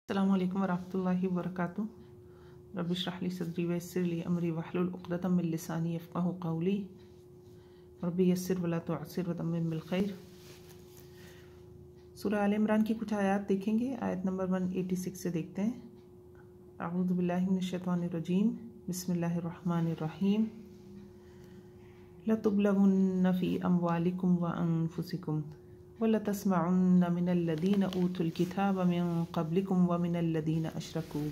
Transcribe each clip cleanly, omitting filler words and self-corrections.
السلام علیکم ورحمۃ اللہ وبرکاتہ۔ رب اشرح لی صدری ویسر لی امری واحلل عقدۃ من لسانی یفقہوا قولی رب یسر ولا تعسر وتمم بالخیر۔ سورہ آل عمران کی کچھ آیات دیکھیں گے۔ آیت نمبر 186 سے دیکھتے ہیں۔ اعوذ باللہ من الشیطان الرجیم، بسم اللہ الرحمن الرحیم۔ لَتُبْلَوُنَّ فِي أَمْوَالِكُمْ وَأَنفُسِكُمْ وَلَتَسْمَعُنَّ مِنَ الَّذِينَ أُوتُوا الْكِتَابَ مِنْ قَبْلِكُمْ وَمِنَ الَّذِينَ أَشْرَكُوا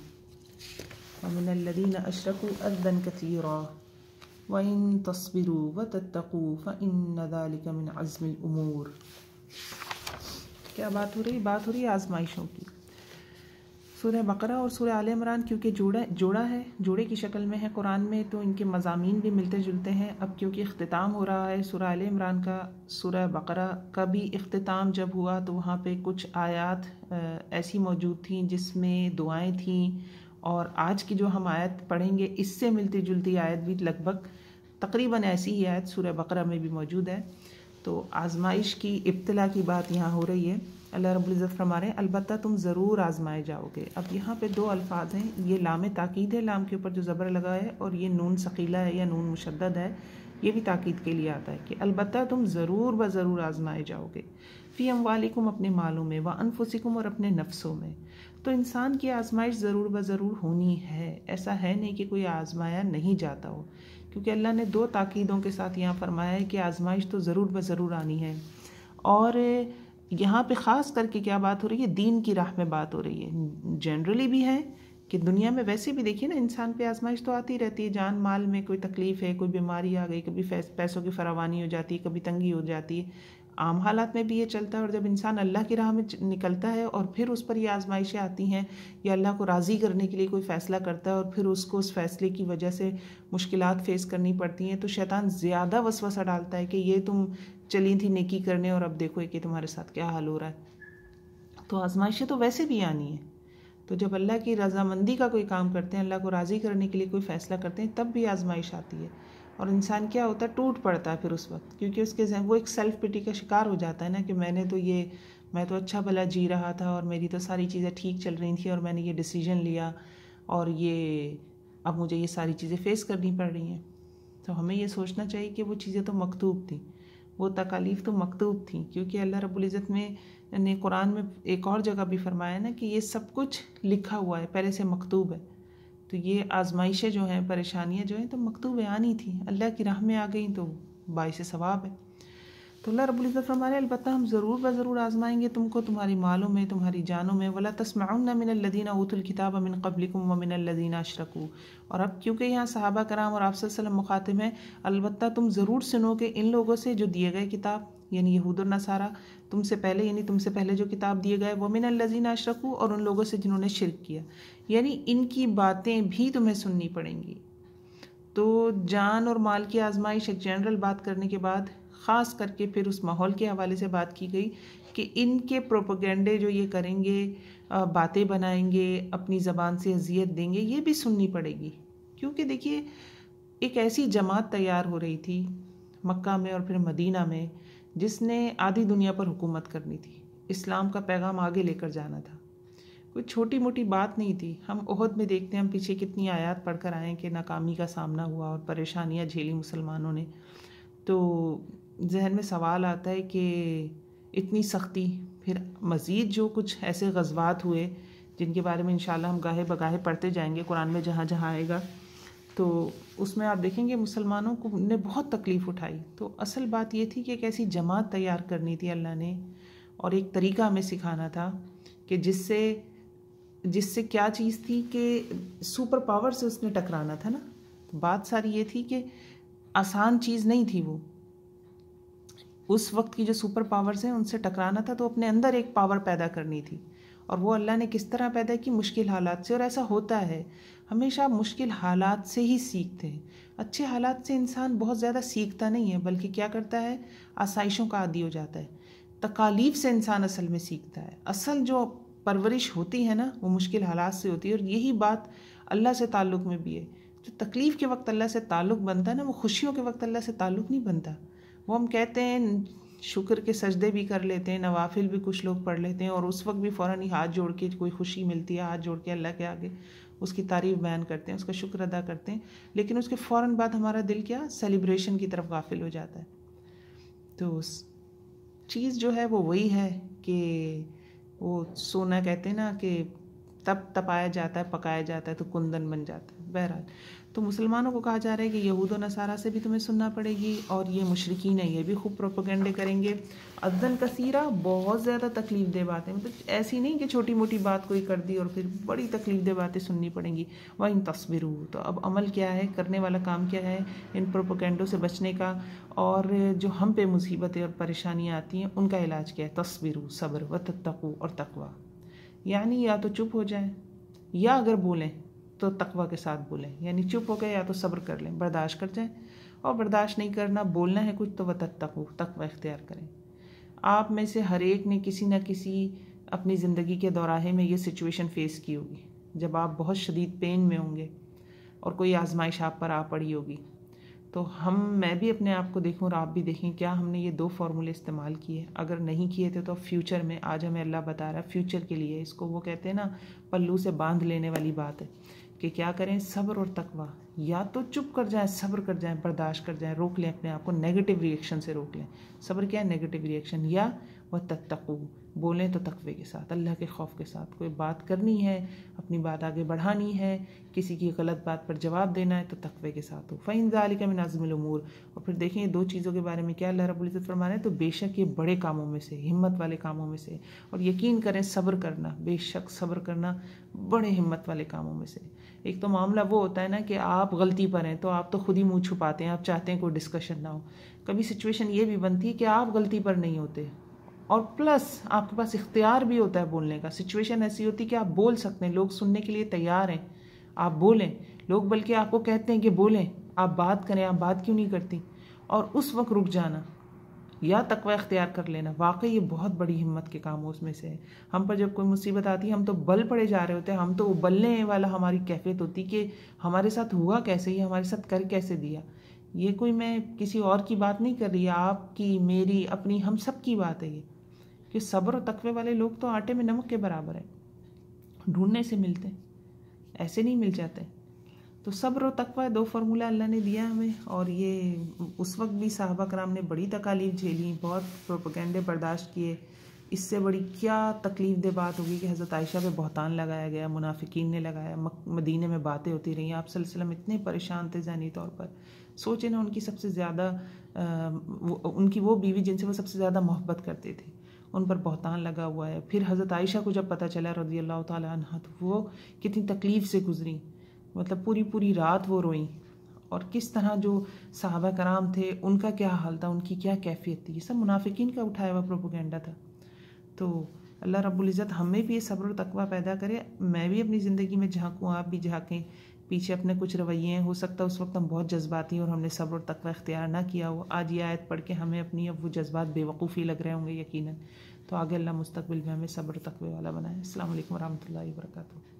أَذًّى كَثِيرًا وَإِن تَصْبِرُوا وَتَتَّقُوا فَإِنَّ ذَلِكَ مِنْ عَزْمِ الْأُمُورِ۔ کیا بات ہو رہی ہے آزمائشوں کی۔ سورہ بقرہ اور سورہ آل عمران کیونکہ جوڑا ہے، جوڑے کی شکل میں ہے قرآن میں، تو ان کے مضامین بھی ملتے جلتے ہیں۔ اب کیونکہ اختتام ہو رہا ہے سورہ آل عمران کا، سورہ بقرہ کا بھی اختتام جب ہوا تو وہاں پہ کچھ آیات ایسی موجود تھیں جس میں دعائیں تھیں، اور آج کی جو ہم آیت پڑھیں گے اس سے ملتی جلتی آیت بھی لگ بھگ تقریباً ایسی ہی آیت سورہ بقرہ میں بھی موجود ہے۔ تو آزمائش کی ابتلا کی بات یہاں ہو رہی ہے۔ اللہ رب العزت فرما رہے ہیں البتہ تم ضرور آزمائے جاؤ گے۔ اب یہاں پہ دو الفاظ ہیں، یہ لام تاکید ہے، لام کے اوپر جو زبر لگا ہے، اور یہ نون ثقیلہ ہے یا نون مشدد ہے، یہ بھی تاکید کے لیے آتا ہے کہ البتہ تم ضرور بضرور آزمائے جاؤ گے۔ فی اموالکم، اپنے مالوں میں، وانفسکم، اور اپنے نفسوں میں۔ تو انسان کی آزمائش ضرور بضرور ہونی ہے، ایسا ہے نہیں کہ کوئی آزمایا نہیں جاتا ہو، کیونکہ اللہ نے دو تاکیدوں کے ساتھ یہاں فرمایا ہے کہ آزمائش تو ضرور بضرور آنی ہے۔ اور یہاں پہ خاص کر کے کیا بات ہو رہی ہے، دین کی راہ میں بات ہو رہی ہے۔ جنرلی بھی ہے کہ دنیا میں ویسے بھی دیکھیے نا، انسان پہ آزمائش تو آتی رہتی ہے، جان مال میں کوئی تکلیف ہے، کوئی بیماری آ گئی، کبھی پیسوں کی فراوانی ہو جاتی ہے، کبھی تنگی ہو جاتی ہے، عام حالات میں بھی یہ چلتا ہے۔ اور جب انسان اللہ کی راہ میں نکلتا ہے اور پھر اس پر یہ آزمائشیں آتی ہیں یا اللہ کو راضی کرنے کے لیے کوئی فیصلہ کرتا ہے اور پھر اس کو اس فیصلے کی وجہ سے مشکلات فیس کرنی پڑتی ہیں، تو شیطان زیادہ وسوسہ ڈالتا ہے کہ یہ تم چلی تھی نیکی کرنے اور اب دیکھو کہ تمہارے ساتھ کیا حال ہو رہا ہے۔ تو آزمائشیں تو ویسے بھی آنی ہیں۔ تو جب اللہ کی رضامندی کا کوئی کام کرتے ہیں، اللہ کو راضی کرنے کے لیے کوئی فیصلہ کرتے ہیں، تب بھی آزمائش آتی ہے، اور انسان کیا ہوتا ہے، ٹوٹ پڑتا ہے پھر اس وقت، کیونکہ اس کے ذہن وہ ایک سیلف پٹی کا شکار ہو جاتا ہے نا کہ میں تو اچھا بھلا جی رہا تھا اور میری تو ساری چیزیں ٹھیک چل رہی تھیں اور میں نے یہ ڈیسیجن لیا اور اب مجھے یہ ساری چیزیں فیس کرنی پڑ رہی ہیں۔ تو ہمیں یہ سوچنا چاہیے کہ وہ چیزیں تو مکتوب تھیں، وہ تکالیف تو مکتوب تھیں، کیونکہ اللہ رب العزت نے قرآن میں ایک اور جگہ بھی فرمایا نا کہ یہ سب کچھ لکھا ہوا ہے، پہلے سے مکتوب ہے۔ تو یہ آزمائشیں جو ہیں، پریشانیاں جو ہیں، تو مکتوب آنی تھیں، اللہ کی راہ میں آ گئیں تو باعث ثواب ہے۔ تو اللہ رب العزت فرما رہے ہیں البتہ ہم ضرور بضرور آزمائیں گے تم کو، تمہاری مالوں میں، تمہاری جانوں میں۔ وَلَا تَسْمَعُنَّ مِنَ الَّذِينَ أُوتُوا الْكِتَابَ مِنْ قَبْلِكُمْ وَمِنَ الَّذِينَ أَشْرَكُوا۔ اور اب کیونکہ یہاں صحابہ کرام اور آپ صلی اللہ علیہ وسلم مخاطب ہیں، البتہ تم ضرور سنو گے ان لوگوں سے جو دیے گئے کتاب، یعنی یہود اور نصارہ، تم سے پہلے جو کتاب دیے گئے، وَمِنَ الَّذِينَ أَشْرَكُوا، اور ان لوگوں سے جنہوں نے شرک کیا، یعنی ان کی باتیں بھی تمہیں سننی پڑیں گی۔ تو جان اور مال کی آزمائش ایک جنرل بات کرنے کے بعد خاص کر کے پھر اس ماحول کے حوالے سے بات کی گئی کہ ان کے پروپیگنڈے جو یہ کریں گے، باتیں بنائیں گے، اپنی زبان سے اذیت دیں گے، یہ بھی سننی پڑے گی۔ کیونکہ دیکھیے ایک ایسی جماعت تیار ہو رہی تھی مکہ میں اور پھر مدینہ میں جس نے آدھی دنیا پر حکومت کرنی تھی، اسلام کا پیغام آگے لے کر جانا تھا، کوئی چھوٹی موٹی بات نہیں تھی۔ ہم احد میں دیکھتے ہیں، ہم پیچھے کتنی آیات پڑھ کر آئے کہ ناکامی کا سامنا ہوا اور پریشانیاں جھیلی مسلمانوں نے۔ تو ذہن میں سوال آتا ہے کہ اتنی سختی، پھر مزید جو کچھ ایسے غزوات ہوئے جن کے بارے میں انشاءاللہ ہم گاہے بگاہے پڑھتے جائیں گے قرآن میں جہاں جہاں آئے گا، تو اس میں آپ دیکھیں گے مسلمانوں کو نے بہت تکلیف اٹھائی۔ تو اصل بات یہ تھی کہ ایک ایسی جماعت تیار کرنی تھی اللہ نے، اور ایک طریقہ ہمیں سکھانا تھا کہ جس سے کیا چیز تھی کہ سپر پاور سے اس نے ٹکرانا تھا نا۔ بات ساری یہ تھی کہ آسان چیز نہیں تھی، وہ اس وقت کی جو سپر پاورز ہیں ان سے ٹکرانا تھا، تو اپنے اندر ایک پاور پیدا کرنی تھی، اور وہ اللہ نے کس طرح پیدا کی، مشکل حالات سے۔ اور ایسا ہوتا ہے ہمیشہ، مشکل حالات سے ہی سیکھتے ہیں۔ اچھے حالات سے انسان بہت زیادہ سیکھتا نہیں ہے، بلکہ کیا کرتا ہے، آسائشوں کا عادی ہو جاتا ہے۔ تکالیف سے انسان اصل میں سیکھتا ہے، اصل جو پرورش ہوتی ہے نا وہ مشکل حالات سے ہوتی ہے۔ اور یہی بات اللہ سے تعلق میں بھی ہے، جو تکلیف کے وقت اللہ سے تعلق بنتا ہے نا، وہ خوشیوں کے وقت اللہ سے تعلق نہیں بنتا۔ وہ ہم کہتے ہیں شکر کے سجدے بھی کر لیتے ہیں، نوافل بھی کچھ لوگ پڑھ لیتے ہیں، اور اس وقت بھی فوراً ہی ہاتھ جوڑ کے، کوئی خوشی ملتی ہے ہاتھ جوڑ کے اللہ کے آگے اس کی تعریف بیان کرتے ہیں، اس کا شکر ادا کرتے ہیں، لیکن اس کے فوراً بعد ہمارا دل کیا سیلیبریشن کی طرف غافل ہو جاتا ہے۔ تو چیز جو ہے وہ وہی ہے کہ وہ سونا کہتے ہیں نا کہ تب تپایا جاتا ہے، پکایا جاتا ہے تو کندن بن جاتا ہے۔ بہرحال تو مسلمانوں کو کہا جا رہا ہے کہ یہود و نصارہ سے بھی تمہیں سننا پڑے گی، اور یہ مشرکین ہیں یہ بھی خوب پروپیگنڈے کریں گے، عددن کثیرہ، بہت زیادہ تکلیف دہ باتیں، مطلب ایسی نہیں کہ چھوٹی موٹی بات کوئی کر دی اور پھر بڑی تکلیف دہ باتیں سننی پڑیں گی۔ وَإِن تَصْبِرُوا، تو اب عمل کیا ہے، کرنے والا کام کیا ہے ان پروپیگنڈوں سے بچنے کا، اور جو ہم پہ مصیبتیں اور پریشانیاں آتی ہیں ان کا علاج کیا ہے، تصبروا، صبر، وتتقوا، اور تقوی، یعنی یا تو چپ ہو جائیں، یا اگر بولیں تو تقوی کے ساتھ بولیں، یعنی چپ ہو گئے یا تو صبر کر لیں، برداشت کر جائیں، اور برداشت نہیں کرنا، بولنا ہے کچھ تو وتتقوا، تقوی اختیار کریں۔ آپ میں سے ہر ایک نے کسی نہ کسی اپنی زندگی کے دوراہے میں یہ سچویشن فیس کی ہوگی، جب آپ بہت شدید پین میں ہوں گے اور کوئی آزمائش آپ پر آ پڑی ہوگی۔ تو میں بھی اپنے آپ کو دیکھوں اور آپ بھی دیکھیں، کیا ہم نے یہ 2 فارمولے استعمال کیے؟ اگر نہیں کیے تھے تو فیوچر میں، آج ہمیں اللہ بتا رہا ہے فیوچر کے لیے، اس کو وہ کہتے ہیں نا پلو سے باندھ لینے والی بات ہے کہ کیا کریں، صبر اور تقوی، یا تو چپ کر جائیں، صبر کر جائیں، برداشت کر جائیں، روک لیں اپنے آپ کو، نیگیٹو ری ایکشن سے روک لیں۔ صبر کیا ہے؟ نیگیٹو ری ایکشن۔ یا وَتَتَّقُوا، بولیں تو تقوی کے ساتھ، اللہ کے خوف کے ساتھ، کوئی بات کرنی ہے، اپنی بات آگے بڑھانی ہے، کسی کی غلط بات پر جواب دینا ہے تو تقوی کے ساتھ ہو۔ فَإِن ذَلِكَ مِنْ عَزْمِ الْأُمُورِ، اور پھر دیکھیں یہ 2 چیزوں کے بارے میں کیا اللہ رب العزت فرما رہے ہیں، تو بے شک یہ بڑے کاموں میں سے، ہمت والے کاموں میں سے، اور یقین کریں صبر کرنا، بے شک صبر کرنا بڑے ہمت والے کاموں میں سے۔ ایک تو معاملہ وہ ہوتا ہے نا کہ آپ غلطی پر ہیں تو آپ تو خود ہی منہ چھپاتے ہیں، آپ چاہتے ہیں کوئی ڈسکشن نہ ہو۔ کبھی سچویشن یہ بھی بنتی ہے کہ آپ غلطی پر نہیں ہوتے، اور پلس آپ کے پاس اختیار بھی ہوتا ہے بولنے کا، سچویشن ایسی ہوتی ہے کہ آپ بول سکتے ہیں، لوگ سننے کے لیے تیار ہیں، آپ بولیں، لوگ بلکہ آپ کو کہتے ہیں کہ بولیں، آپ بات کریں، آپ بات کیوں نہیں کرتی، اور اس وقت رک جانا یا تقوی اختیار کر لینا، واقعی یہ بہت بڑی ہمت کے کاموں میں سے ہے۔ ہم پر جب کوئی مصیبت آتی ہے ہم تو بل پڑے جا رہے ہوتے ہیں، ہم تو ابلنے والا ہماری کیفیت ہوتی کہ ہمارے ساتھ ہوا کیسے، یہ ہمارے ساتھ کر کیسے دیا۔ یہ کوئی میں کسی اور کی بات نہیں کر رہی، آپ کی، میری، اپنی، ہم سب کی بات ہے یہ، کہ صبر و تقوی والے لوگ تو آٹے میں نمک کے برابر ہیں، ڈھونڈنے سے ملتے ہیں، ایسے نہیں مل جاتے۔ تو صبر و تقوی 2 فارمولہ اللہ نے دیا ہمیں، اور یہ اس وقت بھی صحابہ کرام نے بڑی تکالیف جھیلی، بہت پروپیگنڈے برداشت کیے۔ اس سے بڑی کیا تکلیف دہ بات ہوگی کہ حضرت عائشہ پہ بہتان لگایا گیا، منافقین نے لگایا، مدینے میں باتیں ہوتی رہیں، آپ صلی اللہ علیہ وسلم اتنے پریشان تھے ذہنی طور پر۔ سوچیں نا، ان کی سب سے زیادہ ان کی وہ بیوی جن سے وہ سب سے زیادہ محبت کرتے تھے، ان پر بہتان لگا ہوا ہے۔ پھر حضرت عائشہ کو جب پتہ چلا رضی اللہ تعالیٰ عنہ، تو وہ کتنی تکلیف سے گزری، مطلب پوری رات وہ روئیں، اور کس طرح جو صحابہ کرام تھے ان کا کیا حال تھا، ان کی کیا کیفیت تھی، یہ سب منافقین کا اٹھایا ہوا پروپیگنڈا تھا۔ تو اللہ رب العزت ہمیں بھی یہ صبر و تقوی پیدا کرے، میں بھی اپنی زندگی میں جھانکوں، آپ بھی جھانکیں، پیچھے اپنے کچھ رویے ہیں، ہو سکتا ہے اس وقت ہم بہت جذباتی ہیں اور ہم نے صبر و تقوی اختیار نہ کیا ہو، آج یہ آیت پڑھ کے ہمیں اپنی اب وہ جذبات بے وقوفی لگ رہے ہوں گے یقیناً، تو آگے اللہ مستقبل میں ہمیں صبر و تقوی والا بنائے۔ السلام علیکم ورحمۃ اللہ وبرکاتہ۔